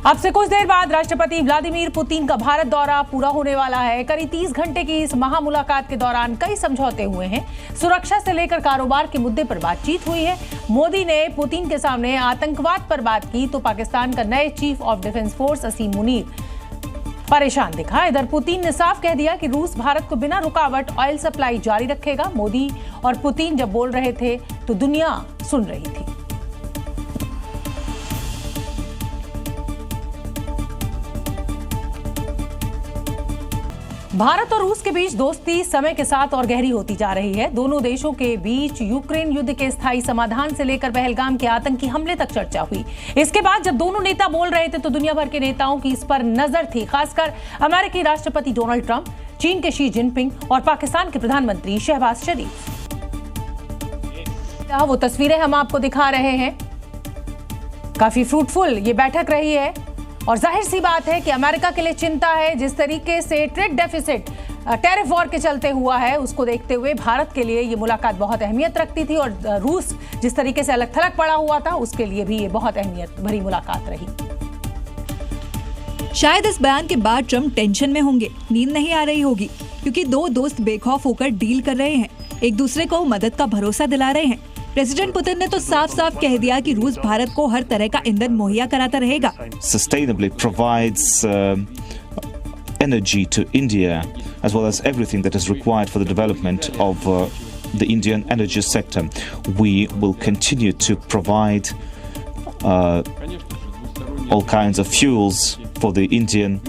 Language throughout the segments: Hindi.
अब से कुछ देर बाद राष्ट्रपति व्लादिमीर पुतिन का भारत दौरा पूरा होने वाला है। करीब 30 घंटे की इस महामुलाकात के दौरान कई समझौते हुए हैं। सुरक्षा से लेकर कारोबार के मुद्दे पर बातचीत हुई है। मोदी ने पुतिन के सामने आतंकवाद पर बात की तो पाकिस्तान का नए चीफ ऑफ डिफेंस फोर्स असीम मुनीर परेशान दिखा। इधर पुतिन ने साफ कह दिया कि रूस भारत को बिना रुकावट ऑयल सप्लाई जारी रखेगा। मोदी और पुतिन जब बोल रहे थे तो दुनिया सुन रही थी। भारत और रूस के बीच दोस्ती समय के साथ और गहरी होती जा रही है। दोनों देशों के बीच यूक्रेन युद्ध के स्थायी समाधान से लेकर पहलगाम के आतंकी हमले तक चर्चा हुई। इसके बाद जब दोनों नेता बोल रहे थे तो दुनिया भर के नेताओं की इस पर नजर थी, खासकर अमेरिकी राष्ट्रपति डोनाल्ड ट्रंप, चीन के शी जिनपिंग और पाकिस्तान के प्रधानमंत्री शहबाज शरीफ। वो तस्वीरें हम आपको दिखा रहे हैं। काफी फ्रूटफुल ये बैठक रही है और जाहिर सी बात है कि अमेरिका के लिए चिंता है। जिस तरीके से ट्रेड डेफिसिट टैरिफ वॉर के चलते हुआ है, उसको देखते हुए भारत के लिए ये मुलाकात बहुत अहमियत रखती थी और रूस जिस तरीके से अलग थलग पड़ा हुआ था, उसके लिए भी ये बहुत अहमियत भरी मुलाकात रही। शायद इस बयान के बाद ट्रंप टेंशन में होंगे, नींद नहीं आ रही होगी, क्योंकि दो दोस्त बेखौफ होकर डील कर रहे हैं, एक दूसरे को मदद का भरोसा दिला रहे हैं। प्रेसिडेंट पुतिन ने तो साफ साफ कह दिया कि रूस भारत को हर तरह का ईंधन मुहैया कराता रहेगा। Sustainably provides energy to India as well as everything that is required for the development of the Indian energy sector. We will continue to provide all kinds of fuels for the Indian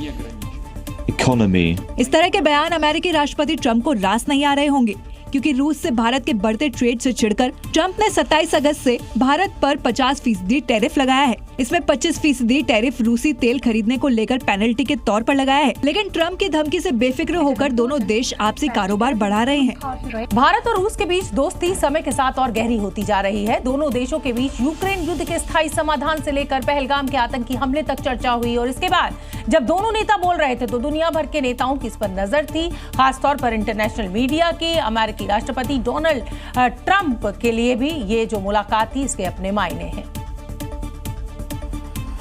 economy. इस तरह के बयान अमेरिकी राष्ट्रपति ट्रंप को रास नहीं आ रहे होंगे, क्योंकि रूस से भारत के बढ़ते ट्रेड से चिढ़कर ट्रंप ने 27 अगस्त से भारत पर 50% टैरिफ लगाया है। इसमें 25% टैरिफ रूसी तेल खरीदने को लेकर पेनल्टी के तौर पर लगाया है। लेकिन ट्रंप की धमकी से बेफिक्र होकर दोनों देश आपसी कारोबार बढ़ा रहे हैं। भारत और रूस के बीच दोस्ती समय के साथ और गहरी होती जा रही है। दोनों देशों के बीच यूक्रेन युद्ध के स्थायी समाधान से लेकर पहलगाम के आतंकी हमले तक चर्चा हुई और इसके बाद जब दोनों नेता बोल रहे थे तो दुनिया भर के नेताओं की इस पर नजर थी, खासतौर पर इंटरनेशनल मीडिया की। अमेरिकी राष्ट्रपति डोनाल्ड ट्रंप के लिए भी ये जो मुलाकात थी, इसके अपने मायने हैं।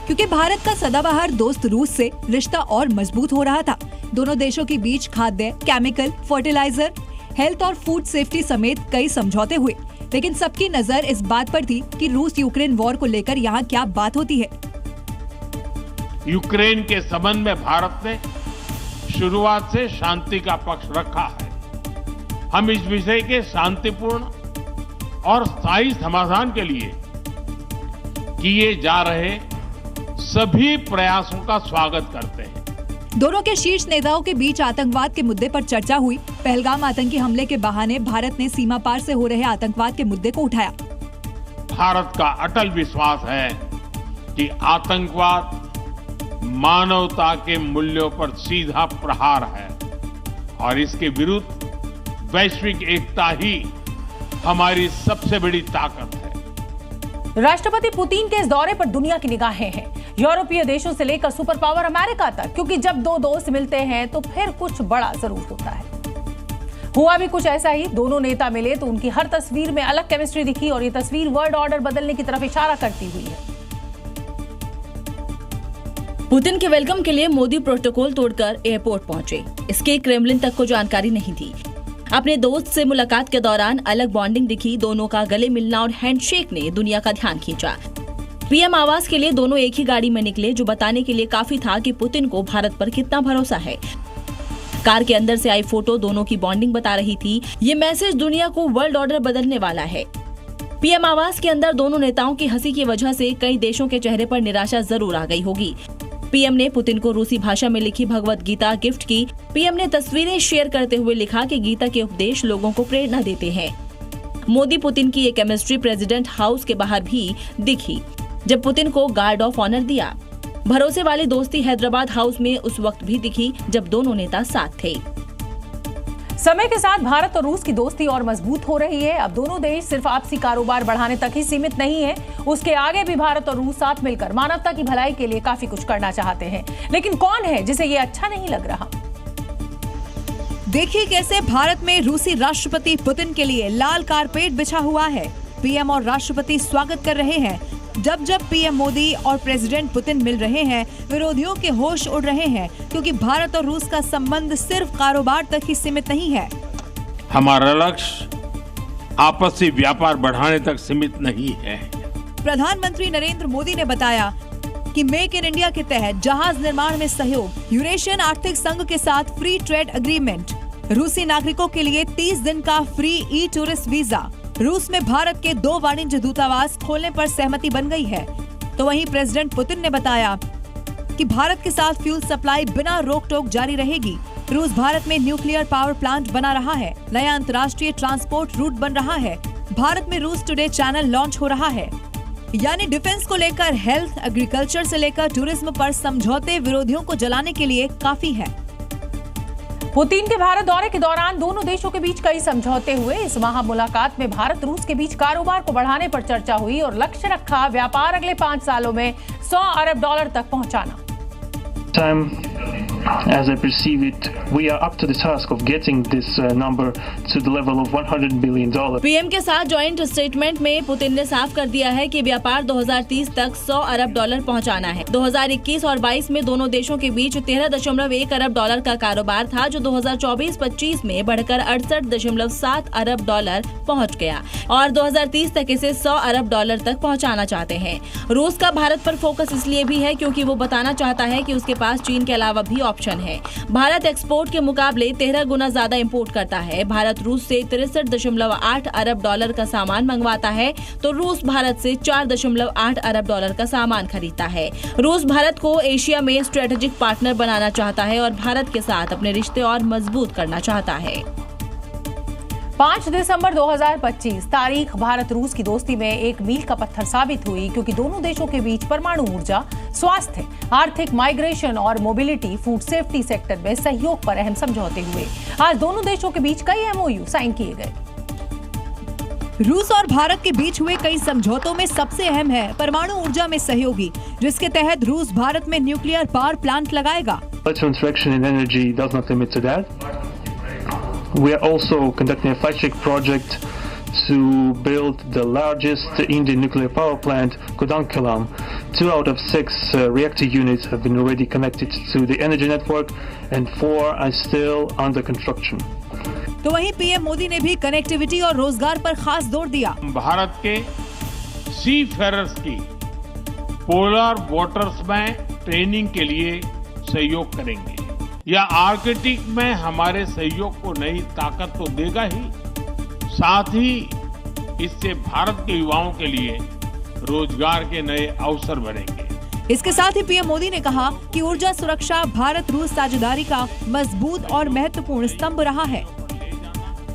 क्योंकि भारत का सदाबहार दोस्त रूस से रिश्ता और मजबूत हो रहा था। दोनों देशों के बीच खाद्य, केमिकल, फर्टिलाइजर, हेल्थ और फूड सेफ्टी समेत कई समझौते हुए, लेकिन सबकी नजर इस बात पर थी कि रूस यूक्रेन वॉर को लेकर यहाँ क्या बात होती है। यूक्रेन के संबंध में भारत ने शुरुआत से शांति का पक्ष रखा है। हम इस विषय के शांतिपूर्ण और स्थायी समाधान के लिए किए जा रहे सभी प्रयासों का स्वागत करते हैं। दोनों के शीर्ष नेताओं के बीच आतंकवाद के मुद्दे पर चर्चा हुई। पहलगाम आतंकी हमले के बहाने भारत ने सीमा पार से हो रहे आतंकवाद के मुद्दे को उठाया। भारत का अटल विश्वास है कि आतंकवाद मानवता के मूल्यों पर सीधा प्रहार है और इसके विरुद्ध वैश्विक एकता ही हमारी सबसे बड़ी ताकत है। राष्ट्रपति पुतिन के इस दौरे पर दुनिया की निगाहें हैं, यूरोपीय देशों से लेकर सुपर पावर अमेरिका तक, क्योंकि जब दो दोस्त मिलते हैं तो फिर कुछ बड़ा जरूर होता है। हुआ भी कुछ ऐसा ही। दोनों नेता मिले तो उनकी हर तस्वीर में अलग केमिस्ट्री दिखी और ये तस्वीर वर्ल्ड ऑर्डर बदलने की तरफ इशारा करती हुई है। पुतिन के वेलकम के लिए मोदी प्रोटोकॉल तोड़कर एयरपोर्ट पहुंचे। इसके क्रेमलिन तक को जानकारी नहीं थी। अपने दोस्त से मुलाकात के दौरान अलग बॉन्डिंग दिखी। दोनों का गले मिलना और हैंडशेक ने दुनिया का ध्यान खींचा। पीएम आवास के लिए दोनों एक ही गाड़ी में निकले, जो बताने के लिए काफी था कि पुतिन को भारत पर कितना भरोसा है। कार के अंदर से आई फोटो दोनों की बॉन्डिंग बता रही थी। ये मैसेज दुनिया को वर्ल्ड ऑर्डर बदलने वाला है। पीएम आवास के अंदर दोनों नेताओं की हंसी की वजह से कई देशों के चेहरे पर निराशा जरूर आ गई होगी। पीएम ने पुतिन को रूसी भाषा में लिखी भगवत गीता गिफ्ट की। पीएम ने तस्वीरें शेयर करते हुए लिखा कि गीता के उपदेश लोगों को प्रेरणा देते हैं। मोदी पुतिन की ये केमिस्ट्री प्रेसिडेंट हाउस के बाहर भी दिखी, जब पुतिन को गार्ड ऑफ ऑनर दिया। भरोसे वाली दोस्ती हैदराबाद हाउस में उस वक्त भी दिखी जब दोनों नेता साथ थे। समय के साथ भारत और रूस की दोस्ती और मजबूत हो रही है। अब दोनों देश सिर्फ आपसी कारोबार बढ़ाने तक ही सीमित नहीं है, उसके आगे भी भारत और रूस साथ मिलकर मानवता की भलाई के लिए काफी कुछ करना चाहते हैं। लेकिन कौन है जिसे ये अच्छा नहीं लग रहा? देखिए कैसे भारत में रूसी राष्ट्रपति पुतिन के लिए लाल कारपेट बिछा हुआ है। पीएम और राष्ट्रपति स्वागत कर रहे हैं। जब जब पीएम मोदी और प्रेसिडेंट पुतिन मिल रहे हैं, विरोधियों के होश उड़ रहे हैं, क्योंकि भारत और रूस का संबंध सिर्फ कारोबार तक ही सीमित नहीं है। हमारा लक्ष्य आपसी व्यापार बढ़ाने तक सीमित नहीं है। प्रधानमंत्री नरेंद्र मोदी ने बताया कि मेक इन इंडिया के तहत जहाज निर्माण में सहयोग, यूरेशियन आर्थिक संघ के साथ फ्री ट्रेड एग्रीमेंट, रूसी नागरिकों के लिए 30 दिन का फ्री ई टूरिस्ट वीजा, रूस में भारत के 2 वाणिज्य दूतावास खोलने पर सहमति बन गई है। तो वहीं प्रेसिडेंट पुतिन ने बताया कि भारत के साथ फ्यूल सप्लाई बिना रोक टोक जारी रहेगी। रूस भारत में न्यूक्लियर पावर प्लांट बना रहा है, नया अंतर्राष्ट्रीय ट्रांसपोर्ट रूट बन रहा है, भारत में रूस टुडे चैनल लॉन्च हो रहा है। यानी डिफेंस को लेकर हेल्थ, एग्रीकल्चर से लेकर टूरिज्म पर समझौते विरोधियों को जलाने के लिए काफी है। पुतिन के भारत दौरे के दौरान दोनों देशों के बीच कई समझौते हुए। इस मुलाकात में भारत रूस के बीच कारोबार को बढ़ाने पर चर्चा हुई और लक्ष्य रखा व्यापार अगले 5 सालों में $100 अरब तक पहुंचाना। As I perceive it, we are up to the task of getting this number to the level of $100 billion. PM के साथ जॉइंट स्टेटमेंट में पुतिन ने साफ कर दिया है कि व्यापार 2030 तक $100 अरब पहुंचाना है। 2021 और 22 में दोनों देशों के बीच $13.1 अरब का कारोबार था, जो 2024-25 में बढ़कर $68.7 अरब पहुंच गया और 2030 तक इसे $100 अरब तक पहुंचाना चाहते हैं। रूस का भारत पर फोकस इसलिए भी है क्योंकि वो बताना चाहता है कि उसके पास चीन के अलावा भी ऑप्शन है। भारत एक्सपोर्ट के मुकाबले 13 गुना ज्यादा इंपोर्ट करता है। भारत रूस से $63.8 अरब का सामान मंगवाता है, तो रूस भारत से $4.8 अरब का सामान खरीदता है। रूस भारत को एशिया में स्ट्रेटेजिक पार्टनर बनाना चाहता है और भारत के साथ अपने रिश्ते और मजबूत करना चाहता है। 5 दिसंबर 2025 तारीख भारत रूस की दोस्ती में एक मील का पत्थर साबित हुई, क्योंकि दोनों देशों के बीच परमाणु ऊर्जा, स्वास्थ्य, आर्थिक, माइग्रेशन और मोबिलिटी, फूड सेफ्टी सेक्टर में सहयोग पर अहम समझौते हुए। आज दोनों देशों के बीच कई MOU साइन किए गए। रूस और भारत के बीच हुए कई समझौतों में सबसे अहम है परमाणु ऊर्जा में सहयोगी, जिसके तहत रूस भारत में न्यूक्लियर पावर प्लांट लगाएगा। We are also conducting a flagship project to build the largest Indian nuclear power plant, Kudankulam. 2 out of 6 reactor units have been already connected to the energy network and 4 are still under construction. तो वहीं पीएम मोदी ने भी कनेक्टिविटी और रोजगार पर खास जोर दिया। भारत के सी फेरर्स की पोलर वाटर्स में ट्रेनिंग के लिए सहयोग करेंगे। या आर्कटिक में हमारे सहयोग को नई ताकत तो देगा ही, साथ ही इससे भारत के युवाओं के लिए रोजगार के नए अवसर बढ़ेंगे। इसके साथ ही पीएम मोदी ने कहा कि ऊर्जा सुरक्षा भारत रूस साझेदारी का मजबूत और महत्वपूर्ण स्तंभ रहा है।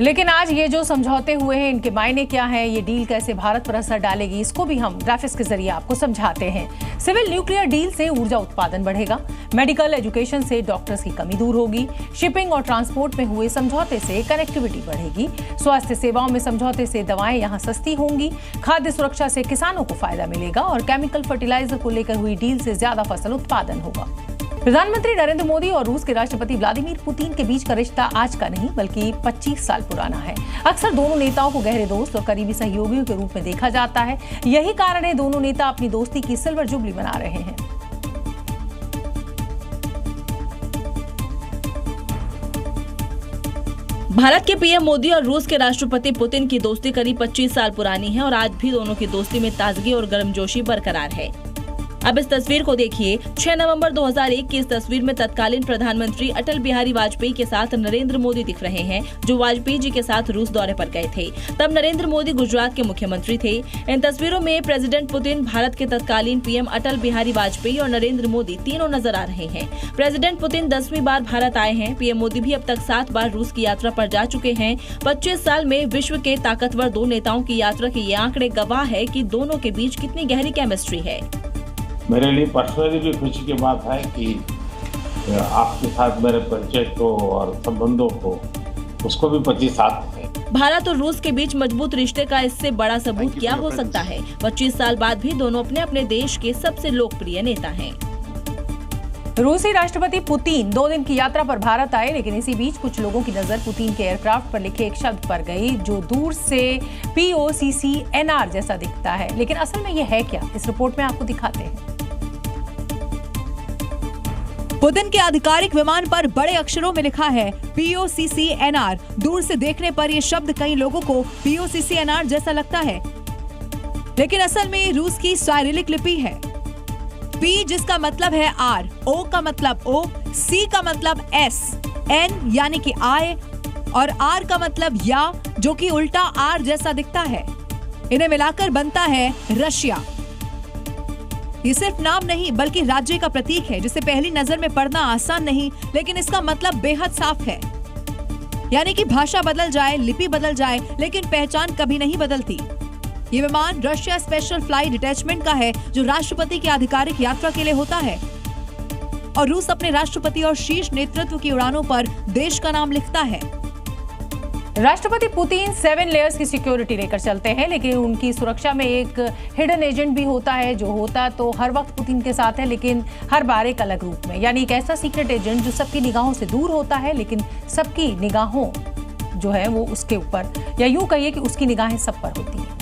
लेकिन आज ये जो समझौते हुए हैं, इनके मायने क्या हैं, ये डील कैसे भारत पर असर डालेगी, इसको भी हम ग्राफिक्स के जरिए आपको समझाते हैं। सिविल न्यूक्लियर डील से ऊर्जा उत्पादन बढ़ेगा, मेडिकल एजुकेशन से डॉक्टर्स की कमी दूर होगी, शिपिंग और ट्रांसपोर्ट में हुए समझौते से कनेक्टिविटी बढ़ेगी, स्वास्थ्य सेवाओं में समझौते से दवाएं यहाँ सस्ती होंगी, खाद्य सुरक्षा से किसानों को फायदा मिलेगा और केमिकल फर्टिलाइजर को लेकर हुई डील से ज्यादा फसल उत्पादन होगा। प्रधानमंत्री नरेंद्र मोदी और रूस के राष्ट्रपति व्लादिमीर पुतिन के बीच का रिश्ता आज का नहीं बल्कि 25 साल पुराना है। अक्सर दोनों नेताओं को गहरे दोस्त और करीबी सहयोगियों के रूप में देखा जाता है। यही कारण है दोनों नेता अपनी दोस्ती की सिल्वर जुबली मना रहे हैं। भारत के पीएम मोदी और रूस के राष्ट्रपति पुतिन की दोस्ती करीब 25 साल पुरानी है और आज भी दोनों की दोस्ती में ताजगी और गर्मजोशी बरकरार है। अब इस तस्वीर को देखिए। 6 नवंबर 2001 की इस तस्वीर में तत्कालीन प्रधानमंत्री अटल बिहारी वाजपेयी के साथ नरेंद्र मोदी दिख रहे हैं, जो वाजपेयी जी के साथ रूस दौरे पर गए थे। तब नरेंद्र मोदी गुजरात के मुख्यमंत्री थे। इन तस्वीरों में प्रेसिडेंट पुतिन, भारत के तत्कालीन पीएम अटल बिहारी वाजपेयी और नरेंद्र मोदी तीनों नजर आ रहे हैं। प्रेसिडेंट पुतिन 10वीं बार भारत आए हैं। पीएम मोदी भी अब तक 7 बार रूस की यात्रा पर जा चुके हैं। 25 साल में विश्व के ताकतवर 2 नेताओं की यात्रा के ये आंकड़े गवाह है कि दोनों के बीच कितनी गहरी केमिस्ट्री है। मेरे लिए पर्सनली भी खुशी की बात है कि आपके साथ मेरे परिचय को और संबंधों को उसको भी 25 साल है। भारत और रूस के बीच मजबूत रिश्ते का इससे बड़ा सबूत क्या हो सकता है। 25 साल बाद भी दोनों अपने अपने देश के सबसे लोकप्रिय नेता हैं। रूसी राष्ट्रपति पुतिन 2 दिन की यात्रा पर भारत आए, लेकिन इसी बीच कुछ लोगों की नजर पुतिन के एयरक्राफ्ट पर लिखे एक शब्द पर गई जो दूर से POCCNR जैसा दिखता है, लेकिन असल में यह है क्या, इस रिपोर्ट में आपको दिखाते हैं। पुतिन के आधिकारिक विमान पर बड़े अक्षरों में लिखा है POCCNR। दूर से देखने पर यह शब्द कई लोगों को POCCNR जैसा लगता है, लेकिन असल में रूस की साइरिलिक लिपि है। P जिसका मतलब है R, O का मतलब O, C का मतलब S, N यानी कि I और R का मतलब या, जो कि उल्टा R जैसा दिखता है। इन्हें मिलाकर बनता है रशिया। ये सिर्फ नाम नहीं बल्कि राज्य का प्रतीक है, जिसे पहली नजर में पढ़ना आसान नहीं, लेकिन इसका मतलब बेहद साफ है। यानी कि भाषा बदल जाए, लिपि बदल जाए, लेकिन पहचान कभी नहीं बदलती। ये विमान रशिया स्पेशल फ्लाइट डिटैचमेंट का है, जो राष्ट्रपति की आधिकारिक यात्रा के लिए होता है और रूस अपने राष्ट्रपति और शीर्ष नेतृत्व की उड़ानों पर देश का नाम लिखता है। राष्ट्रपति पुतिन 7 लेयर्स की सिक्योरिटी लेकर चलते हैं, लेकिन उनकी सुरक्षा में एक हिडन एजेंट भी होता है, जो होता तो हर वक्त पुतिन के साथ है, लेकिन हर बार एक अलग रूप में। यानी एक ऐसा सीक्रेट एजेंट जो सबकी निगाहों से दूर होता है, लेकिन सबकी निगाहों जो है वो उसके ऊपर, या यूं कहिए कि उसकी निगाहें सब पर होती हैं।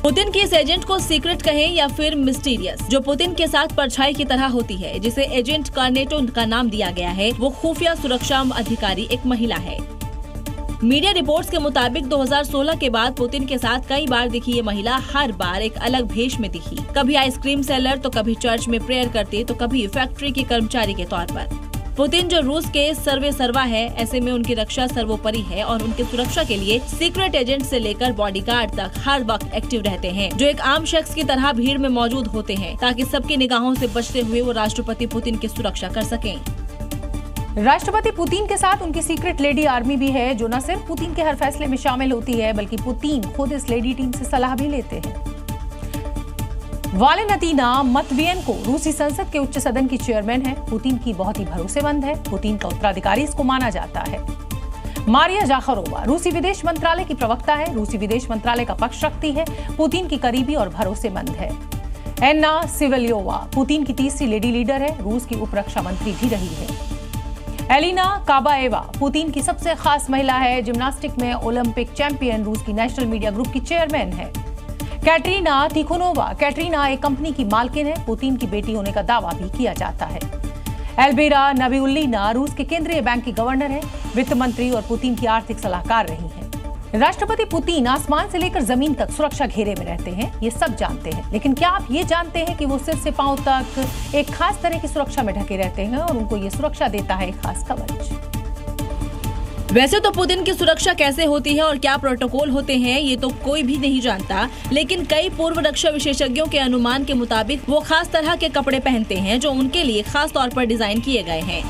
पुतिन के इस एजेंट को सीक्रेट कहें या फिर मिस्टीरियस, जो पुतिन के साथ परछाई की तरह होती है, जिसे एजेंट कार्नेटो का नाम दिया गया है, वो खुफिया सुरक्षा अधिकारी एक महिला है। मीडिया रिपोर्ट्स के मुताबिक 2016 के बाद पुतिन के साथ कई बार दिखी ये महिला हर बार एक अलग भेष में दिखी। कभी आइसक्रीम सेलर, तो कभी चर्च में प्रेयर करते, तो कभी फैक्ट्री की कर्मचारी के तौर पर। पुतिन जो रूस के सर्वे सर्वा है, ऐसे में उनकी रक्षा सर्वोपरि है और उनकी सुरक्षा के लिए सीक्रेट एजेंट से लेकर बॉडीगार्ड तक हर वक्त एक्टिव रहते हैं, जो एक आम शख्स की तरह भीड़ में मौजूद होते हैं, ताकि सबकी निगाहों से बचते हुए वो राष्ट्रपति पुतिन की सुरक्षा कर सकें। राष्ट्रपति पुतिन के साथ उनकी सीक्रेट लेडी आर्मी भी है, जो न सिर्फ पुतिन के हर फैसले में शामिल होती है, बल्कि पुतिन खुद इस लेडी टीम से सलाह भी लेते हैं। वालेंटिना मत्वियेंको रूसी संसद के उच्च सदन की चेयरमैन है। पुतिन की बहुत ही भरोसेमंद है। पुतिन का उत्तराधिकारी इसको माना जाता है। मारिया जाखरोवा रूसी विदेश मंत्रालय की प्रवक्ता है। रूसी विदेश मंत्रालय का पक्ष रखती है। पुतिन की करीबी और भरोसेमंद है। एन्ना सिवलियोवा पुतिन की तीसरी लेडी लीडर है। रूस की उप रक्षा मंत्री भी रही है। एलिना काबाएवा पुतिन की सबसे खास महिला है। जिम्नास्टिक में ओलंपिक चैंपियन, रूस की नेशनल मीडिया ग्रुप की चेयरमैन है। कैटरीना तिखोनोवा कैटरीना एक कंपनी की मालकिन है। पुतिन की बेटी होने का दावा भी किया जाता है। एल्बीरा नबीउल्लीना रूस के केंद्रीय बैंक की गवर्नर है, वित्त मंत्री और पुतिन की आर्थिक सलाहकार रही हैं। राष्ट्रपति पुतिन आसमान से लेकर जमीन तक सुरक्षा घेरे में रहते हैं, ये सब जानते हैं। लेकिन क्या आप ये जानते हैं कि वो सिर से पांव तक एक खास तरह की सुरक्षा में ढके रहते हैं और उनको ये सुरक्षा देता है एक खास कवच। वैसे तो पुतिन की सुरक्षा कैसे होती है और क्या प्रोटोकॉल होते हैं, ये तो कोई भी नहीं जानता, लेकिन कई पूर्व रक्षा विशेषज्ञों के अनुमान के मुताबिक वो खास तरह के कपड़े पहनते हैं जो उनके लिए खास तौर पर डिजाइन किए गए हैं।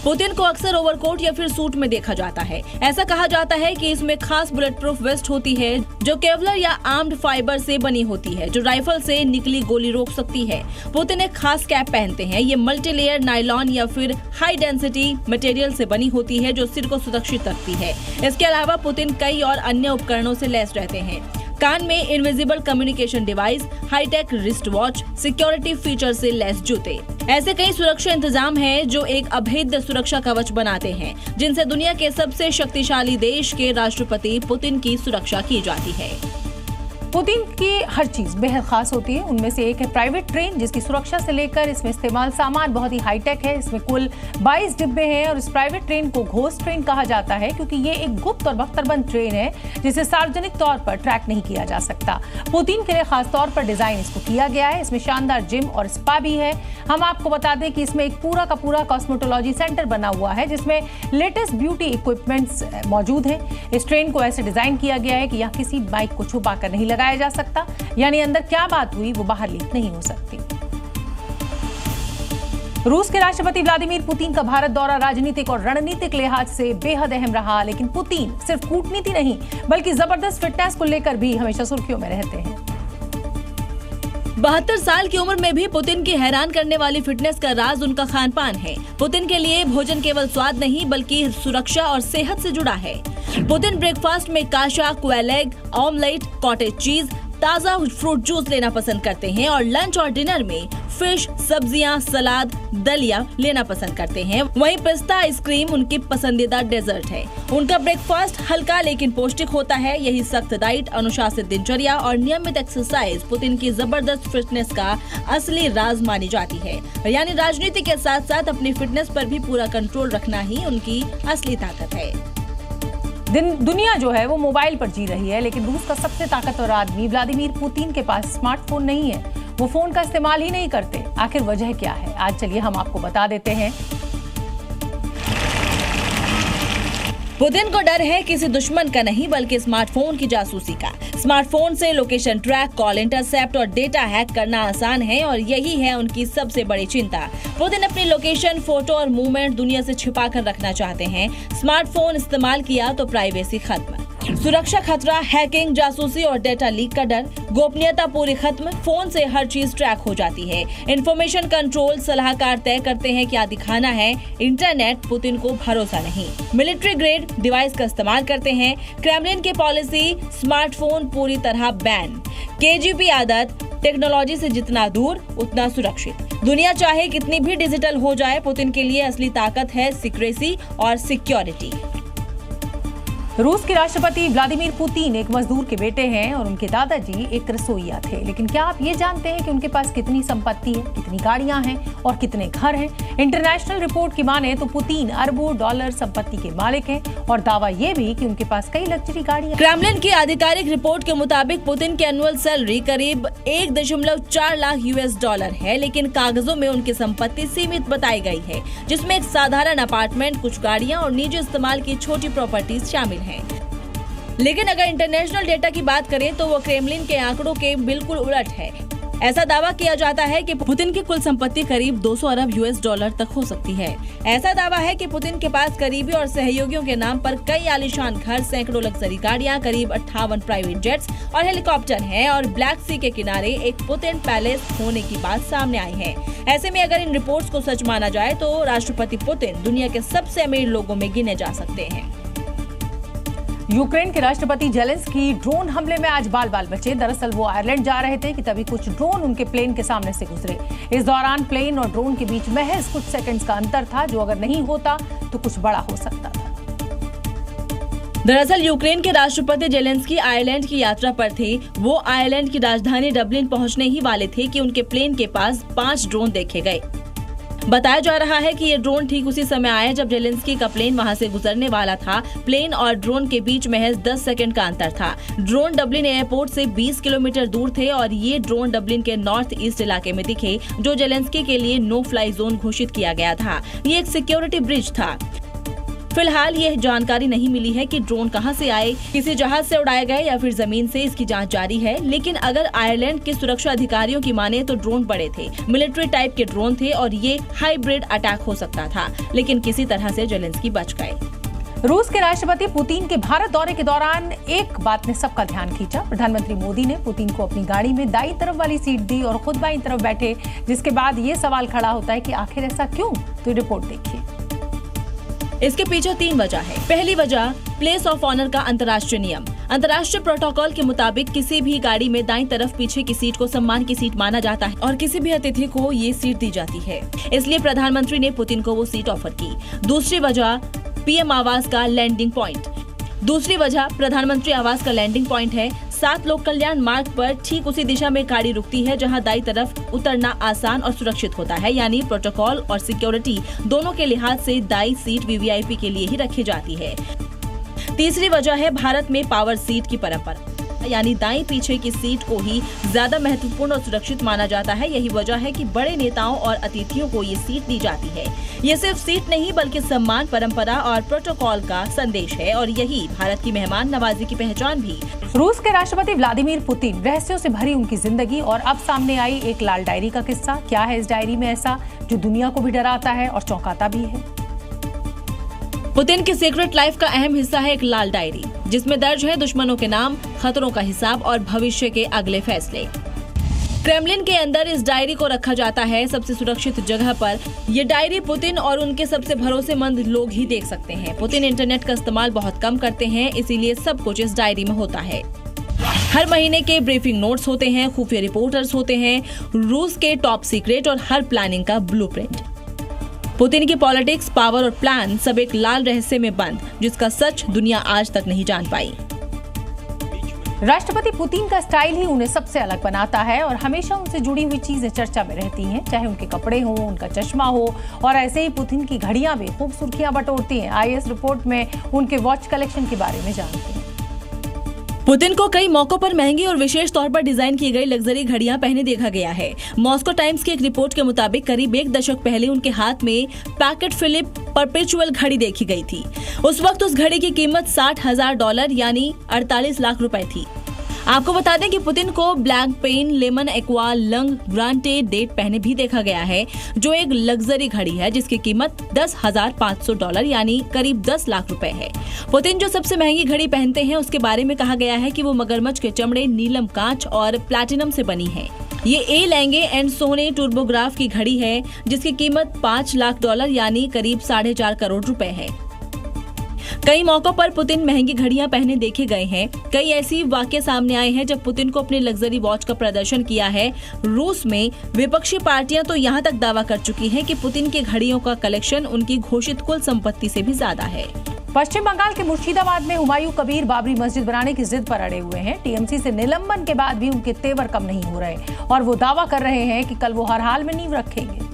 पुतिन को अक्सर ओवरकोट या फिर सूट में देखा जाता है। ऐसा कहा जाता है कि इसमें खास बुलेट प्रूफ वेस्ट होती है, जो केवलर या आर्म्ड फाइबर से बनी होती है, जो राइफल से निकली गोली रोक सकती है। पुतिन एक खास कैप पहनते हैं। ये मल्टी लेयर नायलॉन या फिर हाई डेंसिटी मटेरियल से बनी होती है, जो सिर को सुरक्षित रखती है। इसके अलावा पुतिन कई और अन्य उपकरणों से लैस रहते हैं। कान में invisible communication device, hi tech wrist watch, security feature से लैस जूते, ऐसे कई सुरक्षा इंतजाम हैं जो एक अभेद्य सुरक्षा कवच बनाते हैं, जिनसे दुनिया के सबसे शक्तिशाली देश के राष्ट्रपति पुतिन की सुरक्षा की जाती है। पुतिन की हर चीज बेहद खास होती है। उनमें से एक है प्राइवेट ट्रेन, जिसकी सुरक्षा से लेकर इसमें इस्तेमाल सामान बहुत ही हाईटेक है। इसमें कुल 22 डिब्बे हैं और इस प्राइवेट ट्रेन को घोस्ट ट्रेन कहा जाता है, क्योंकि ये एक गुप्त और बख्तरबंद ट्रेन है जिसे सार्वजनिक तौर पर ट्रैक नहीं किया जा सकता। पुतिन के लिए खास तौर पर डिजाइन इसको किया गया है। इसमें शानदार जिम और स्पा भी है। हम आपको बता दें कि इसमें एक पूरा का पूरा कॉस्मेटोलॉजी सेंटर बना हुआ है, जिसमें लेटेस्ट ब्यूटी इक्विपमेंट्स मौजूद है। इस ट्रेन को ऐसे डिजाइन किया गया है कि यहाँ किसी बाइक को छुपा कर नहीं लगाया जा सकता, यानी अंदर क्या बात हुई वो बाहर लीक नहीं हो सकती। रूस के राष्ट्रपति व्लादिमीर पुतिन का भारत दौरा राजनीतिक और रणनीतिक लिहाज से बेहद अहम रहा, लेकिन पुतिन सिर्फ कूटनीति नहीं बल्कि जबरदस्त फिटनेस को लेकर भी हमेशा सुर्खियों में रहते हैं। 72 साल की उम्र में भी पुतिन की हैरान करने वाली फिटनेस का राज उनका खान पान है। पुतिन के लिए भोजन केवल स्वाद नहीं बल्कि सुरक्षा और सेहत से जुड़ा है। पुतिन ब्रेकफास्ट में kasha, quail egg, omelette, cottage cheese, ताजा फ्रूट जूस लेना पसंद करते हैं और लंच और डिनर में फिश, सब्जियां, सलाद, दलिया लेना पसंद करते हैं। वहीं पिस्ता आइसक्रीम उनकी पसंदीदा डेजर्ट है। उनका ब्रेकफास्ट हल्का लेकिन पौष्टिक होता है। यही सख्त डाइट, अनुशासित दिनचर्या और नियमित एक्सरसाइज पुतिन की जबरदस्त फिटनेस का असली राज मानी जाती है। यानी राजनीति के साथ साथ अपनी फिटनेस पर भी पूरा कंट्रोल रखना ही उनकी असली ताकत है। दुनिया जो है वो मोबाइल पर जी रही है, लेकिन रूस का सबसे ताकतवर आदमी व्लादिमीर पुतिन के पास स्मार्टफोन नहीं है। वो फोन का इस्तेमाल ही नहीं करते। आखिर वजह क्या है, आज चलिए हम आपको बता देते हैं। पुतिन को डर है किसी दुश्मन का नहीं बल्कि स्मार्टफोन की जासूसी का। स्मार्टफोन से लोकेशन ट्रैक, कॉल इंटरसेप्ट और डेटा हैक करना आसान है और यही है उनकी सबसे बड़ी चिंता। पुतिन अपनी लोकेशन, फोटो और मूवमेंट दुनिया से छिपा कर रखना चाहते हैं। स्मार्टफोन इस्तेमाल किया तो प्राइवेसी खत्म, सुरक्षा खतरा, हैकिंग, जासूसी और डेटा लीक का डर, गोपनीयता पूरी खत्म। फोन से हर चीज ट्रैक हो जाती है। इंफॉर्मेशन कंट्रोल, सलाहकार तय करते हैं क्या दिखाना है। इंटरनेट पुतिन को भरोसा नहीं। मिलिट्री ग्रेड डिवाइस का इस्तेमाल करते हैं। क्रेमलिन की पॉलिसी, स्मार्टफोन पूरी तरह बैन। केजीबी आदत, टेक्नोलॉजी से जितना दूर उतना सुरक्षित। दुनिया चाहे कितनी भी डिजिटल हो जाए, पुतिन के लिए असली ताकत है सीक्रेसी और सिक्योरिटी। रूस के राष्ट्रपति व्लादिमीर पुतिन एक मजदूर के बेटे हैं और उनके दादाजी एक रसोइया थे। लेकिन क्या आप ये जानते हैं कि उनके पास कितनी संपत्ति है, कितनी गाड़ियां हैं और कितने घर हैं? इंटरनेशनल रिपोर्ट की माने तो पुतिन अरबों डॉलर संपत्ति के मालिक हैं और दावा ये भी कि उनके पास कई लग्जरी गाड़ियां। क्रेमलिन की आधिकारिक रिपोर्ट के मुताबिक पुतिन की एनुअल सैलरी करीब 1.4 लाख $US है, लेकिन कागजों में उनकी संपत्ति सीमित बताई गई है, जिसमें एक साधारण अपार्टमेंट, कुछ गाड़ियां और निजी इस्तेमाल की छोटी प्रॉपर्टीज शामिल हैं। लेकिन अगर इंटरनेशनल डेटा की बात करें तो वो क्रेमलिन के आंकड़ों के बिल्कुल उलट है। ऐसा दावा किया जाता है कि पुतिन की कुल संपत्ति करीब 200 अरब $US तक हो सकती है। ऐसा दावा है कि पुतिन के पास करीबी और सहयोगियों के नाम पर कई आलीशान घर, सैकड़ों लग्जरी गाड़ियां, करीब 58 प्राइवेट जेट्स और हेलीकॉप्टर हैं और ब्लैक सी के किनारे एक पुतिन पैलेस होने की बात सामने आई है। ऐसे में अगर इन रिपोर्ट्स को सच माना जाए तो राष्ट्रपति पुतिन दुनिया के सबसे अमीर लोगों में गिने जा सकते हैं। यूक्रेन के राष्ट्रपति जेलेंस्की ड्रोन हमले में आज बाल बाल बचे। दरअसल वो आयरलैंड जा रहे थे कि तभी कुछ ड्रोन उनके प्लेन के सामने से गुजरे। इस दौरान प्लेन और ड्रोन के बीच महज कुछ सेकंड्स का अंतर था, जो अगर नहीं होता तो कुछ बड़ा हो सकता था। दरअसल यूक्रेन के राष्ट्रपति जेलेंस्की आयरलैंड की यात्रा पर थे। वो आयरलैंड की राजधानी डबलिन पहुंचने ही वाले थे कि उनके प्लेन के पास 5 ड्रोन देखे गए। बताया जा रहा है कि ये ड्रोन ठीक उसी समय आए जब जेलेंस्की का प्लेन वहां से गुजरने वाला था। प्लेन और ड्रोन के बीच महज 10 सेकंड का अंतर था। ड्रोन डबलिन एयरपोर्ट से 20 किलोमीटर दूर थे और ये ड्रोन डबलिन के नॉर्थ ईस्ट इलाके में दिखे, जो जेलेंस्की के लिए नो फ्लाई जोन घोषित किया गया था। ये एक सिक्योरिटी ब्रिज था। फिलहाल यह जानकारी नहीं मिली है कि ड्रोन कहां से आए, किसी जहाज से उड़ाए गए या फिर जमीन से। इसकी जांच जारी है। लेकिन अगर आयरलैंड के सुरक्षा अधिकारियों की माने तो ड्रोन बड़े थे, मिलिट्री टाइप के ड्रोन थे और ये हाइब्रिड अटैक हो सकता था। लेकिन किसी तरह से जेलेंस्की बच गए। रूस के राष्ट्रपति पुतिन के भारत दौरे के दौरान एक बात ने सबका ध्यान खींचा। प्रधानमंत्री मोदी ने पुतिन को अपनी गाड़ी में दाईं तरफ वाली सीट दी और खुद बाईं तरफ बैठे, जिसके बाद ये सवाल खड़ा होता है कि आखिर ऐसा क्यों? तो रिपोर्ट देखिए। इसके पीछे 3 वजह है। पहली वजह प्लेस ऑफ ऑनर का अंतर्राष्ट्रीय नियम। अंतर्राष्ट्रीय प्रोटोकॉल के मुताबिक किसी भी गाड़ी में दाईं तरफ पीछे की सीट को सम्मान की सीट माना जाता है और किसी भी अतिथि को ये सीट दी जाती है। इसलिए प्रधानमंत्री ने पुतिन को वो सीट ऑफर की। दूसरी वजह पीएम आवास का लैंडिंग पॉइंट। दूसरी वजह प्रधानमंत्री आवास का लैंडिंग पॉइंट है। 7 लोक कल्याण मार्ग पर ठीक उसी दिशा में गाड़ी रुकती है जहां दाईं तरफ उतरना आसान और सुरक्षित होता है। यानी प्रोटोकॉल और सिक्योरिटी दोनों के लिहाज से दाईं सीट वीवीआईपी के लिए ही रखी जाती है। तीसरी वजह है भारत में पावर सीट की परंपरा, यानी दाईं पीछे की सीट को ही ज्यादा महत्वपूर्ण और सुरक्षित माना जाता है। यही वजह है कि बड़े नेताओं और अतिथियों को ये सीट दी जाती है। ये सिर्फ सीट नहीं बल्कि सम्मान, परंपरा और प्रोटोकॉल का संदेश है और यही भारत की मेहमान नवाजी की पहचान भी। रूस के राष्ट्रपति व्लादिमीर पुतिन, रहस्यों से भरी उनकी जिंदगी और अब सामने आई एक लाल डायरी का किस्सा। क्या है इस डायरी में ऐसा जो दुनिया को भी डराता है और चौंकाता भी है? पुतिन की सीक्रेट लाइफ का अहम हिस्सा है एक लाल डायरी, जिसमें दर्ज है दुश्मनों के नाम, खतरों का हिसाब और भविष्य के अगले फैसले। क्रेमलिन के अंदर इस डायरी को रखा जाता है सबसे सुरक्षित जगह पर। ये डायरी पुतिन और उनके सबसे भरोसेमंद लोग ही देख सकते हैं। पुतिन इंटरनेट का इस्तेमाल बहुत कम करते हैं, इसीलिए सब कुछ इस डायरी में होता है। हर महीने के ब्रीफिंग नोट्स होते हैं, खुफिया रिपोर्टर्स होते हैं, रूस के टॉप सीक्रेट और हर प्लानिंग का ब्लूप्रिंट। पुतिन की पॉलिटिक्स, पावर और प्लान सब एक लाल रहस्य में बंद, जिसका सच दुनिया आज तक नहीं जान पाई। राष्ट्रपति पुतिन का स्टाइल ही उन्हें सबसे अलग बनाता है और हमेशा उनसे जुड़ी हुई चीजें चर्चा में रहती हैं, चाहे उनके कपड़े हो, उनका चश्मा हो, और ऐसे ही पुतिन की घड़ियां भी खूब सुर्खियां बटोरती हैं। आईएएस रिपोर्ट में उनके वॉच कलेक्शन के बारे में जानते हैं। पुतिन को कई मौकों पर महंगी और विशेष तौर पर डिजाइन की गई लग्जरी घड़ियां पहने देखा गया है। मॉस्को टाइम्स की एक रिपोर्ट के मुताबिक करीब 1 दशक पहले उनके हाथ में पैकेट फिलिप परपेचुअल घड़ी देखी गई थी। उस वक्त उस घड़ी की कीमत $60,000 यानी 48 लाख रुपए थी। आपको बता दें कि पुतिन को black pen, lemon aqua, Lange Grande Date पहने भी देखा गया है, जो एक लग्जरी घड़ी है जिसकी कीमत $10,500 यानी करीब 10 लाख रुपए है। पुतिन जो सबसे महंगी घड़ी पहनते हैं उसके बारे में कहा गया है कि वो मगरमच्छ के चमड़े, नीलम कांच और प्लैटिनम से बनी है। ये ए लैंगे एंड सोने टूर्बोग्राफ की घड़ी है जिसकी कीमत $5 लाख यानी करीब 4.5 करोड़ रुपए है। कई मौकों पर पुतिन महंगी घड़ियां पहने देखे गए हैं। कई ऐसी वाकये सामने आए हैं जब पुतिन को अपने लग्जरी वॉच का प्रदर्शन किया है। रूस में विपक्षी पार्टियां तो यहां तक दावा कर चुकी हैं कि पुतिन की घड़ियों का कलेक्शन उनकी घोषित कुल संपत्ति से भी ज्यादा है। पश्चिम बंगाल के मुर्शिदाबाद में हुमायूं कबीर बाबरी मस्जिद बनाने की जिद पर अड़े हुए हैं। टीएमसी से निलंबन के बाद भी उनके तेवर कम नहीं हो रहे और वो दावा कर रहे हैं कि कल वो हर हाल में नींव रखेंगे।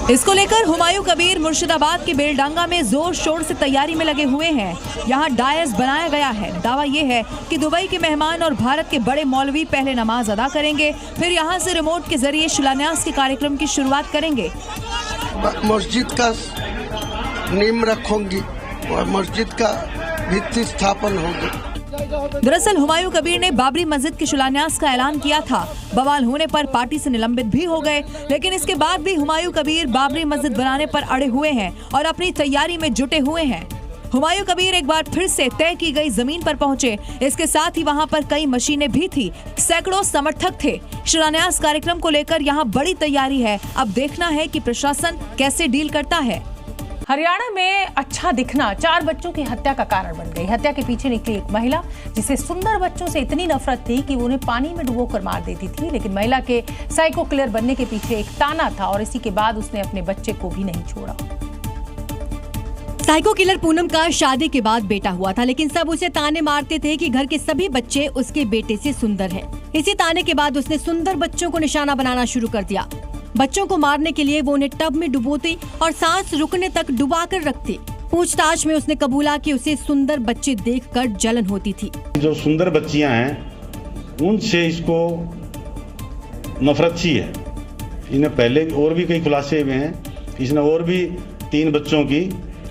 इसको लेकर हुमायूं कबीर मुर्शिदाबाद के बेलडांगा में जोर शोर से तैयारी में लगे हुए हैं। यहाँ डायस बनाया गया है। दावा ये है कि दुबई के मेहमान और भारत के बड़े मौलवी पहले नमाज अदा करेंगे, फिर यहाँ से रिमोट के जरिए शिलान्यास के कार्यक्रम की शुरुआत करेंगे। मस्जिद का नींव रखोगी और मस्जिद का भित्ति स्थापन होगी। दरअसल हुमायूं कबीर ने बाबरी मस्जिद के शिलान्यास का ऐलान किया था। बवाल होने पर पार्टी से निलंबित भी हो गए, लेकिन इसके बाद भी हुमायूं कबीर बाबरी मस्जिद बनाने पर अड़े हुए हैं और अपनी तैयारी में जुटे हुए हैं। हुमायूं कबीर एक बार फिर से तय की गई जमीन पर पहुंचे। इसके साथ ही वहां पर कई मशीनें भी थी, सैकड़ों समर्थक थे। शिलान्यास कार्यक्रम को लेकर यहाँ बड़ी तैयारी है। अब देखना है कि प्रशासन कैसे डील करता है। हरियाणा में अच्छा दिखना 4 बच्चों की हत्या का कारण बन गई। हत्या के पीछे निकली एक महिला जिसे सुंदर बच्चों से इतनी नफरत थी कि वो उन्हें पानी में डुबोकर मार देती थी। लेकिन महिला के साइको किलर बनने के पीछे एक ताना था और इसी के बाद उसने अपने बच्चे को भी नहीं छोड़ा। साइको किलर पूनम का शादी के बाद बेटा हुआ था, लेकिन सब उसे ताने मारते थे कि घर के सभी बच्चे उसके बेटे से सुंदर हैं। इसी ताने के बाद उसने सुंदर बच्चों को निशाना बनाना शुरू कर दिया। बच्चों को मारने के लिए वो उन्हें टब में डुबोती और सांस रुकने तक डुबा कर रखती। पूछताछ में उसने कबूला कि उसे सुंदर बच्चे देखकर जलन होती थी। जो सुंदर बच्चियां हैं उनसे इसको नफरत सी है। इन्हें पहले और भी कई खुलासे हुए हैं। इसने और भी 3 बच्चों की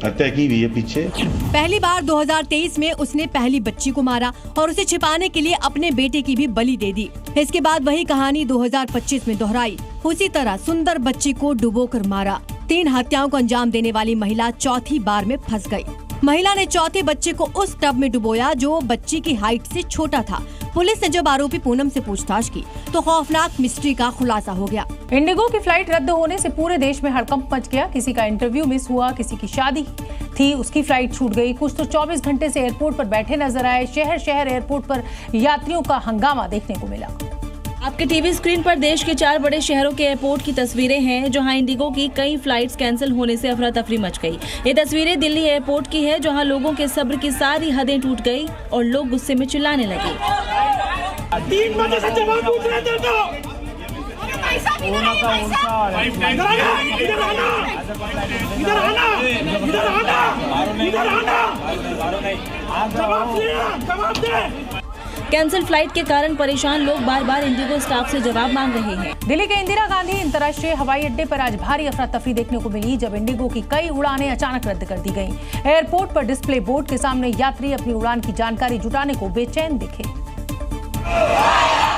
हत्या की हुई है पीछे। पहली बार 2023 में उसने पहली बच्ची को मारा और उसे छिपाने के लिए अपने बेटे की भी बलि दे दी। इसके बाद वही कहानी 2025 में दोहराई। उसी तरह सुंदर बच्ची को डुबोकर मारा। 3 हत्याओं को अंजाम देने वाली महिला चौथी बार में फंस गई। महिला ने चौथे बच्चे को उस टब में डुबोया जो बच्ची की हाइट से छोटा था। पुलिस ने जब आरोपी पूनम से पूछताछ की तो खौफनाक मिस्ट्री का खुलासा हो गया। इंडिगो की फ्लाइट रद्द होने से पूरे देश में हड़कंप मच गया। किसी का इंटरव्यू मिस हुआ, किसी की शादी थी, उसकी फ्लाइट छूट गई। कुछ तो 24 घंटे से एयरपोर्ट पर बैठे नजर आए। शहर शहर एयरपोर्ट पर यात्रियों का हंगामा देखने को मिला। आपके टीवी स्क्रीन पर देश के 4 बड़े शहरों के एयरपोर्ट की तस्वीरें हैं, जहां इंडिगो की कई फ्लाइट्स कैंसिल होने से अफरा तफरी मच गई। ये तस्वीरें दिल्ली एयरपोर्ट की है, जहां लोगों के सब्र की सारी हदें टूट गई और लोग गुस्से में चिल्लाने लगे। 3 बजे से जवाब पूछ रहे थे तो कैंसिल फ्लाइट के कारण परेशान लोग बार बार इंडिगो स्टाफ से जवाब मांग रहे हैं। दिल्ली के इंदिरा गांधी अंतर्राष्ट्रीय हवाई अड्डे पर आज भारी अफरा तफरी देखने को मिली जब इंडिगो की कई उड़ानें अचानक रद्द कर दी गईं। एयरपोर्ट पर डिस्प्ले बोर्ड के सामने यात्री अपनी उड़ान की जानकारी जुटाने को बेचैन दिखे।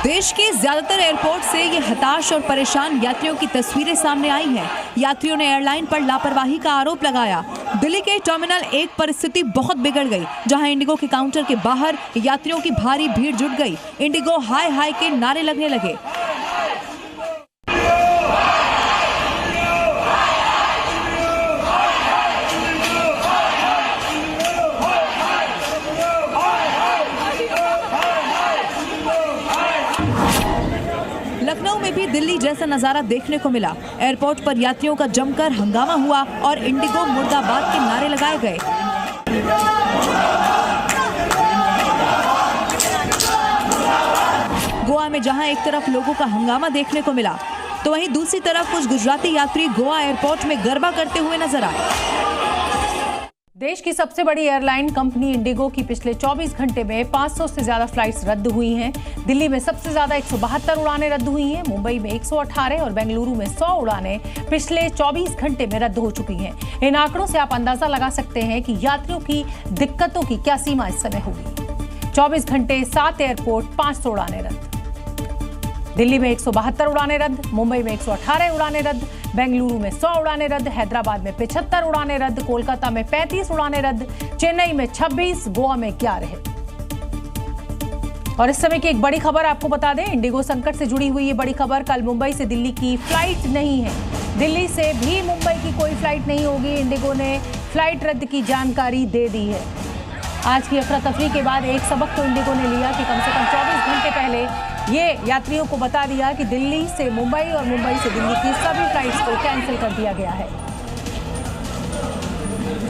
देश के ज्यादातर एयरपोर्ट से ये हताश और परेशान यात्रियों की तस्वीरें सामने आई हैं। यात्रियों ने एयरलाइन पर लापरवाही का आरोप लगाया। दिल्ली के टर्मिनल 1 पर स्थिति बहुत बिगड़ गई, जहां इंडिगो के काउंटर के बाहर यात्रियों की भारी भीड़ जुट गई। इंडिगो हाय हाय के नारे लगने लगे। लखनऊ में भी दिल्ली जैसा नजारा देखने को मिला। एयरपोर्ट पर यात्रियों का जमकर हंगामा हुआ और इंडिगो मुर्दाबाद के नारे लगाए गए। गोवा में जहां एक तरफ लोगों का हंगामा देखने को मिला, तो वहीं दूसरी तरफ कुछ गुजराती यात्री गोवा एयरपोर्ट में गरबा करते हुए नजर आए। देश की सबसे बड़ी एयरलाइन कंपनी इंडिगो की पिछले 24 घंटे में 500 से ज्यादा फ्लाइट्स रद्द हुई हैं। दिल्ली में सबसे ज्यादा 172 उड़ानें रद्द हुई हैं। मुंबई में 118 और बेंगलुरु में 100 उड़ानें पिछले 24 घंटे में रद्द हो चुकी हैं। इन आंकड़ों से आप अंदाजा लगा सकते हैं कि यात्रियों की दिक्कतों की क्या सीमा इस समय होगी। 24 घंटे 7 एयरपोर्ट 500 उड़ानें रद्द। दिल्ली में 172 उड़ानें रद्द, मुंबई में 118 उड़ानें रद्द, बेंगलुरु में 100 उड़ानें रद्द, हैदराबाद में 75 उड़ानें रद्द, कोलकाता में 35 उड़ानें रद्द, चेन्नई में 26, गोवा में 11। और इस समय की एक बड़ी खबर आपको बता दें, इंडिगो संकट से जुड़ी हुई ये बड़ी खबर। कल मुंबई से दिल्ली की फ्लाइट नहीं है। दिल्ली से भी मुंबई की कोई फ्लाइट नहीं होगी। इंडिगो ने फ्लाइट रद्द की जानकारी दे दी है। आज की अफरा तफरी के बाद एक सबक तो इंडिगो ने लिया कि कम से कम 24 घंटे पहले ये यात्रियों को बता दिया कि दिल्ली से मुंबई और मुंबई से दिल्ली की सभी फ्लाइट्स को कैंसिल कर दिया गया है।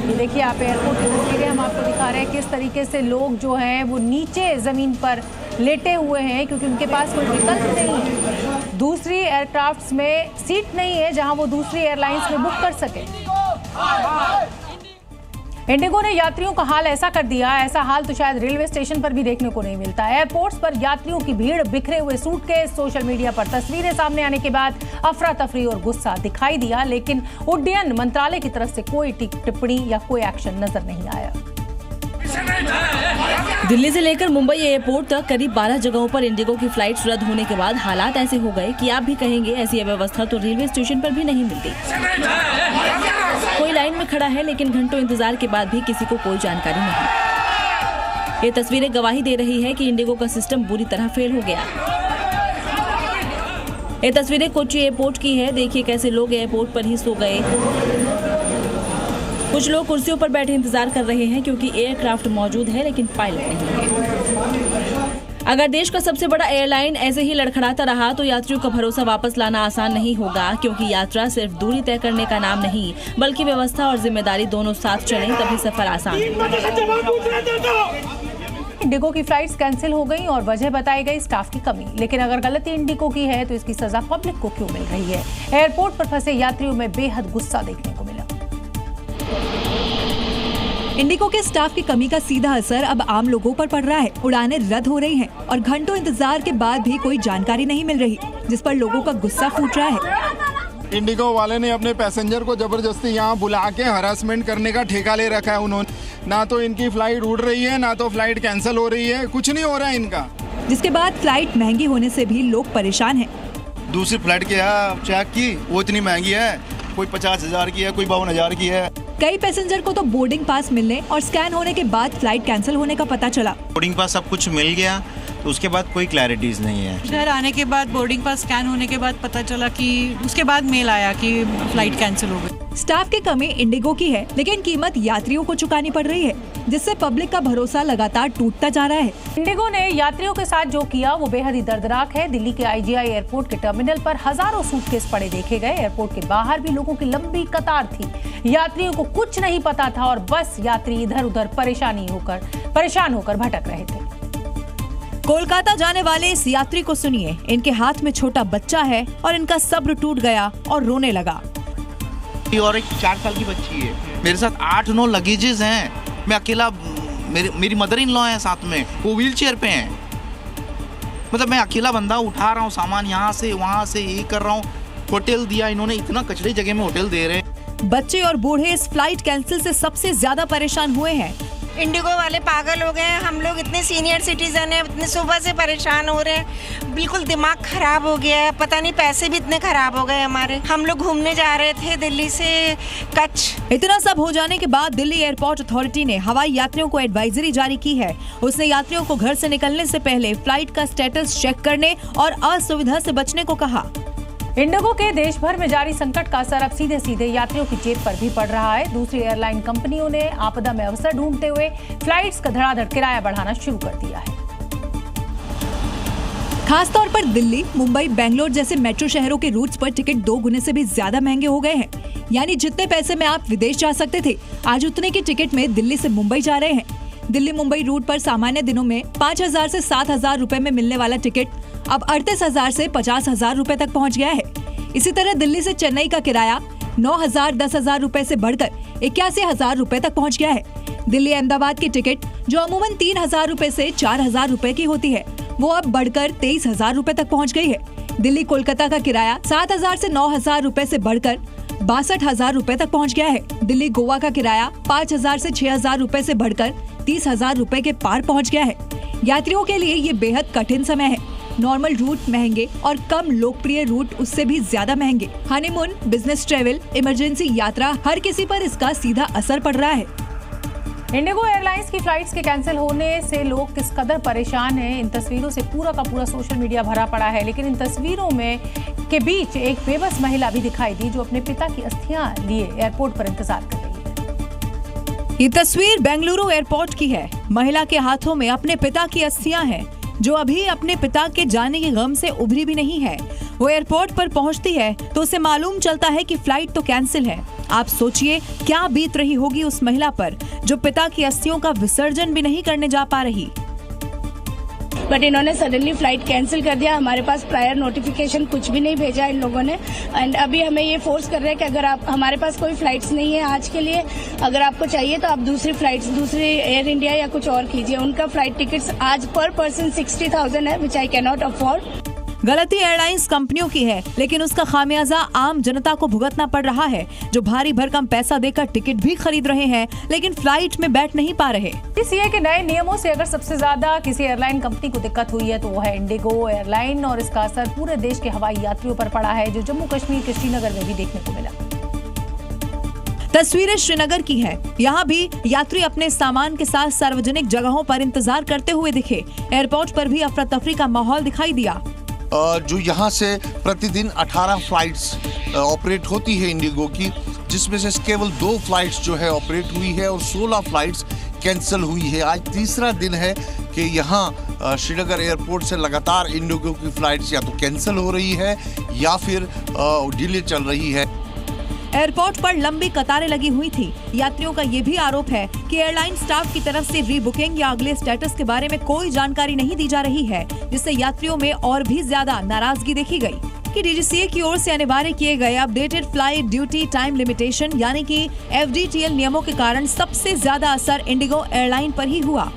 ये देखिए आप एयरपोर्ट की तस्वीरें हम आपको दिखा रहे हैं किस तरीके से लोग जो हैं वो नीचे जमीन पर लेटे हुए हैं, क्योंकि उनके पास कोई विकल्प नहीं है। दूसरी एयरक्राफ्ट्स में सीट नहीं है जहां वो दूसरी एयरलाइंस में बुक कर सके। इंडिगो ने यात्रियों का हाल ऐसा कर दिया, ऐसा हाल तो शायद रेलवे स्टेशन पर भी देखने को नहीं मिलता। एयरपोर्ट्स पर यात्रियों की भीड़, बिखरे हुए सूटकेस, सोशल मीडिया पर तस्वीरें सामने आने के बाद अफरा तफरी और गुस्सा दिखाई दिया, लेकिन उड्डयन मंत्रालय की तरफ से कोई टिप्पणी या कोई एक्शन नजर नहीं आया। दिल्ली से लेकर मुंबई एयरपोर्ट तक करीब 12 जगहों पर इंडिगो की फ्लाइट्स रद्द होने के बाद हालात ऐसे हो गए कि आप भी कहेंगे ऐसी अव्यवस्था तो रेलवे स्टेशन पर भी नहीं मिलती। कोई लाइन में खड़ा है लेकिन घंटों इंतजार के बाद भी किसी को कोई जानकारी नहीं। ये तस्वीरें गवाही दे रही है कि इंडिगो का सिस्टम बुरी तरह फेल हो गया। ये तस्वीरें कोच्चि एयरपोर्ट की है। देखिए कैसे लोग एयरपोर्ट पर ही सो गए। कुछ लोग कुर्सियों पर बैठे इंतजार कर रहे हैं क्योंकि एयरक्राफ्ट मौजूद है लेकिन पायलट नहीं है। अगर देश का सबसे बड़ा एयरलाइन ऐसे ही लड़खड़ाता रहा तो यात्रियों का भरोसा वापस लाना आसान नहीं होगा, क्योंकि यात्रा सिर्फ दूरी तय करने का नाम नहीं बल्कि व्यवस्था और जिम्मेदारी दोनों साथ चलें तभी सफर आसान है। इंडिगो की फ्लाइट्स कैंसिल हो गई और वजह बताई गई स्टाफ की कमी। लेकिन अगर गलती इंडिगो की है तो इसकी सजा पब्लिक को क्यों मिल रही है? एयरपोर्ट पर फंसे यात्रियों में बेहद गुस्सा देखने को मिला। इंडिगो के स्टाफ की कमी का सीधा असर अब आम लोगों पर पड़ रहा है। उड़ानें रद्द हो रही हैं और घंटों इंतजार के बाद भी कोई जानकारी नहीं मिल रही, जिस पर लोगों का गुस्सा फूट रहा है। इंडिगो वाले ने अपने पैसेंजर को जबरदस्ती यहाँ बुला के हरासमेंट करने का ठेका ले रखा है उन्होंने। ना तो इनकी फ्लाइट उड़ रही है, ना तो फ्लाइट कैंसिल हो रही है, कुछ नहीं हो रहा है इनका। जिसके बाद फ्लाइट महंगी होने से भी लोग परेशान हैं। दूसरी फ्लाइट की है चेक की, वो इतनी महंगी है, कोई 50,000 की है, कोई 52,000 की है। कई पैसेंजर को तो बोर्डिंग पास मिलने और स्कैन होने के बाद फ्लाइट कैंसिल होने का पता चला। बोर्डिंग पास सब कुछ मिल गया तो उसके बाद कोई क्लैरिटीज नहीं है। घर आने के बाद बोर्डिंग पास स्कैन होने के बाद पता चला कि उसके बाद मेल आया कि फ्लाइट कैंसिल हो गई। स्टाफ की कमी इंडिगो की है, लेकिन कीमत यात्रियों को चुकानी पड़ रही है, जिससे पब्लिक का भरोसा लगातार टूटता जा रहा है। इंडिगो ने यात्रियों के साथ जो किया वो बेहद ही दर्दनाक है। दिल्ली के IGI एयरपोर्ट के टर्मिनल पर हजारों सूटकेस पड़े देखे गए। एयरपोर्ट के बाहर भी लोगों की लंबी कतार थी। यात्रियों को कुछ नहीं पता था और बस यात्री इधर उधर परेशान होकर भटक रहे थे। कोलकाता जाने वाले इस यात्री को सुनिए। इनके हाथ में छोटा बच्चा है और इनका सब्र टूट गया और रोने लगा। और एक 4 साल की बच्ची है, मेरे साथ 8-9 लगेजेस हैं। मैं अकेला, मेरी मदर इन लॉ है साथ में, वो व्हील चेयर पे हैं। मतलब मैं अकेला बंदा उठा रहा हूँ सामान यहाँ से वहाँ से, ये कर रहा हूँ। होटल दिया इन्होंने, इतना कचड़े जगह में होटल दे रहे हैं। बच्चे और बूढ़े इस फ्लाइट कैंसिल से सबसे ज्यादा परेशान हुए हैं। इंडिगो वाले पागल हो गए हैं। हम लोग इतने सीनियर सिटीजन हैं, इतने सुबह से परेशान हो रहे हैं। बिल्कुल दिमाग खराब हो गया है। पता नहीं पैसे भी इतने खराब हो गए हमारे। हम लोग घूमने जा रहे थे दिल्ली से कच्छ। इतना सब हो जाने के बाद दिल्ली एयरपोर्ट अथॉरिटी ने हवाई यात्रियों को एडवाइजरी जारी की है। उसने यात्रियों को घर से निकलने से पहले फ्लाइट का स्टेटस चेक करने और असुविधा से बचने को कहा। इंडिगो के देश भर में जारी संकट का असर अब सीधे सीधे यात्रियों की जेब पर भी पड़ रहा है। दूसरी एयरलाइन कंपनियों ने आपदा में अवसर ढूंढते हुए फ्लाइट्स का धड़ाधड़ किराया बढ़ाना शुरू कर दिया है। खास तौर पर दिल्ली, मुंबई, बेंगलोर जैसे मेट्रो शहरों के रूट्स पर टिकट 2 गुने से भी ज्यादा महंगे हो गए हैं। यानी जितने पैसे में आप विदेश जा सकते थे, आज उतने की टिकट में दिल्ली से मुंबई जा रहे हैं। दिल्ली मुंबई रूट पर सामान्य दिनों में 5,000 से 7,000 रुपए में मिलने वाला टिकट अब 38,000 से 50,000 रुपए तक पहुंच गया है। इसी तरह दिल्ली से चेन्नई का किराया 9,000 10,000 रुपए से बढ़कर 81,000 रुपए तक पहुंच गया है। दिल्ली अहमदाबाद की टिकट जो अमूमन 3,000 रुपए से 4,000 रुपए की होती है, वो अब बढ़कर 23,000 रुपए तक पहुंच गई है। दिल्ली कोलकाता का किराया 7,000 से 9,000 रुपए से बढ़कर 62,000 रुपए तक पहुंच गया है। दिल्ली गोवा का किराया 5,000 से 6,000 रुपए से बढ़कर 30,000 रुपए के पार पहुंच गया है। यात्रियों के लिए ये बेहद कठिन समय है। नॉर्मल रूट महंगे और कम लोकप्रिय रूट उससे भी ज्यादा महंगे। हनीमून, बिजनेस ट्रेवल, इमरजेंसी यात्रा, हर किसी पर इसका सीधा असर पड़ रहा है। इंडिगो एयरलाइंस की फ्लाइट्स के कैंसिल होने से लोग किस कदर परेशान हैं, इन तस्वीरों से पूरा का पूरा सोशल मीडिया भरा पड़ा है। लेकिन इन तस्वीरों में के बीच एक बेबस महिला भी दिखाई दी जो अपने पिता की अस्थियां लिए एयरपोर्ट पर इंतजार कर रही है। ये तस्वीर बेंगलुरु एयरपोर्ट की है। महिला के हाथों में अपने पिता की अस्थियां हैं, जो अभी अपने पिता के जाने के गम से उभरी भी नहीं है। वो एयरपोर्ट पर पहुंचती है तो उसे मालूम चलता है कि फ्लाइट तो कैंसिल है। आप सोचिए क्या बीत रही होगी उस महिला पर जो पिता की अस्थियों का विसर्जन भी नहीं करने जा पा रही। बट इन्होंने सडनली फ्लाइट कैंसिल कर दिया। हमारे पास प्रायर नोटिफिकेशन कुछ भी नहीं भेजा इन लोगों ने। एंड अभी हमें ये फोर्स कर रहे हैं कि अगर आप, हमारे पास कोई फ्लाइट्स नहीं है आज के लिए, अगर आपको चाहिए तो आप दूसरी फ्लाइट्स, दूसरी एयर इंडिया या कुछ और कीजिए। उनका फ्लाइट टिकट्स आज पर पर्सन 60,000 है, विच आई कैन नॉट अफोर्ड। गलती एयरलाइंस कंपनियों की है, लेकिन उसका खामियाजा आम जनता को भुगतना पड़ रहा है, जो भारी भरकम पैसा देकर टिकट भी खरीद रहे हैं लेकिन फ्लाइट में बैठ नहीं पा रहे। सीए के नए नियमों से अगर सबसे ज्यादा किसी एयरलाइन कंपनी को दिक्कत हुई है तो वो है इंडिगो एयरलाइन, और इसका असर पूरे देश के हवाई यात्रियों पर पड़ा है, जो जम्मू कश्मीर के श्रीनगर में भी देखने को मिला। तस्वीरें श्रीनगर की है। यहाँ भी यात्री अपने सामान के साथ सार्वजनिक जगहों पर इंतजार करते हुए दिखे। एयरपोर्ट पर भी अफरा तफरी का माहौल दिखाई दिया। जो यहाँ से प्रतिदिन 18 फ्लाइट्स ऑपरेट होती है इंडिगो की, जिसमें से केवल 2 फ्लाइट्स जो है ऑपरेट हुई है और 16 फ्लाइट्स कैंसिल हुई है। आज तीसरा दिन है कि यहाँ श्रीनगर एयरपोर्ट से लगातार इंडिगो की फ्लाइट्स या तो कैंसिल हो रही है या फिर डिले चल रही है। एयरपोर्ट पर लंबी कतारें लगी हुई थी। यात्रियों का ये भी आरोप है कि एयरलाइन स्टाफ की तरफ से रीबुकिंग या अगले स्टेटस के बारे में कोई जानकारी नहीं दी जा रही है, जिससे यात्रियों में और भी ज्यादा नाराजगी देखी गई। कि डीजीसीए की ओर से अनिवार्य किए गए updated flight duty time limitation यानी कि FDTL नियमों के कारण सबसे ज्यादा असर इंडिगो एयरलाइन पर ही हुआ।